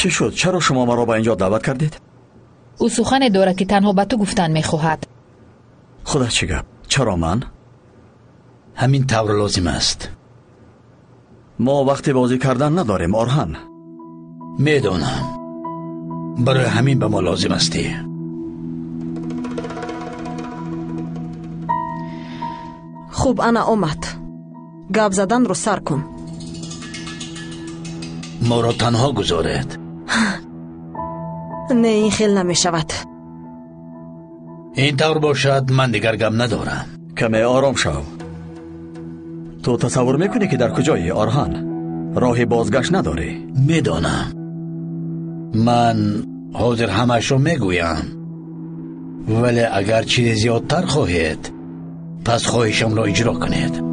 چی شد؟ چرا شما مرا با اینجا دعوت کردید؟ او سخن داره که تنها به تو گفتن میخواهد. خدا چی گپ؟ چرا من؟ همین طور لازم است. ما وقتی بازی کردن نداریم آرهن. میدونم، برای همین به ما لازم استی. خوب انا اومد. گپ زدن رو سر کن. ما را تنها گذارید. نه این خیل نمی شود. این طور باشد من دیگر گم ندارم. کمی آرام شو. تو تصور میکنی که در کجایی آرهن؟ راه بازگشت نداری. میدانم. من حاضر همش رو میگویم، ولی اگر چیز زیادتر خواهید پس خواهشم را اجرا کنید.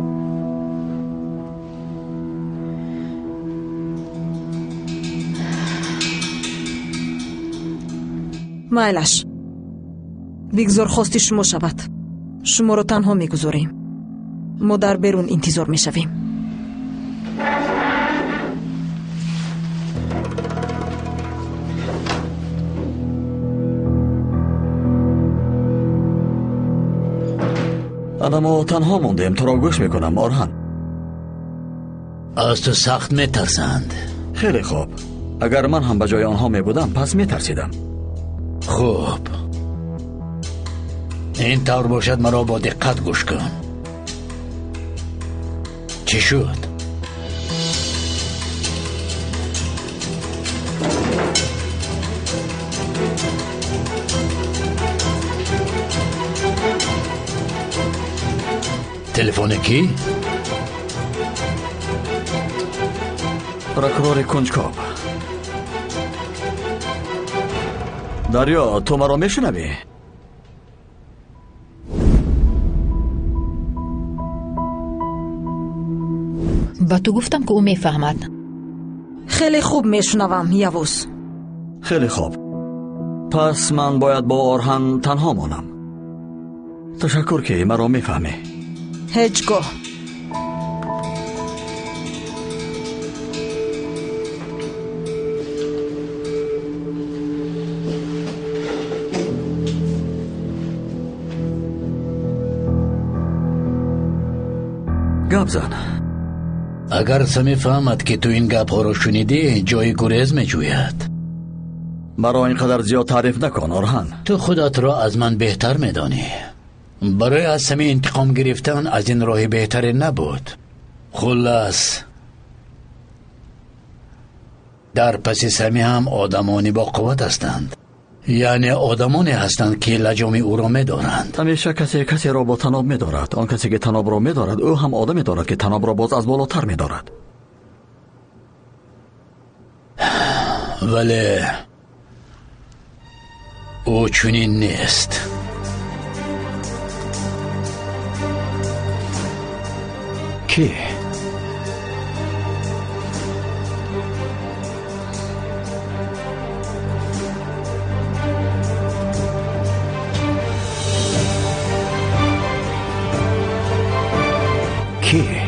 مایلش بگذار خواستی شما شود. شما رو تنها میگذاریم. ما در بیرون انتظار میشویم. ما تنها موندیم. تو را گوش میکنم آرهن. از تو سخت میترسند. خیلی خوب. اگر من هم به جای آنها میبودم پس میترسیدم. خوب، این طور باشد مرا با دقت گوش کن. چی شد؟ تلفن کی؟ پروکورور کنجکاو. دریا، تو مرا میشنوی؟ با تو گفتم که او میفهمد. خیلی خوب میشنوم یوز. خیلی خوب. پس من باید با آرهن تنها مانم. تشکر که مرا میفهمی. هیچگاه. گپ زن. اگر سمی فهمد که تو این گپ ها رو شنیدی جای گریز میجوید. مرا اینقدر زیاد تعریف نکن آرهن. تو خودت را از من بهتر میدانی. برای از سمی انتقام گرفتن از این راه بهتری نبود. خلاص در پس سمی هم آدمانی با قوت هستند. یعنی آدمانی هستند که لجام او را می‌دارند. همیشه کسی را با تناب می‌دارد. آن کسی که تناب را می‌دارد او هم آدمی دارد که تناب را باز از بالاتر می‌دارد. ولی او چنین نیست. کی؟ کی؟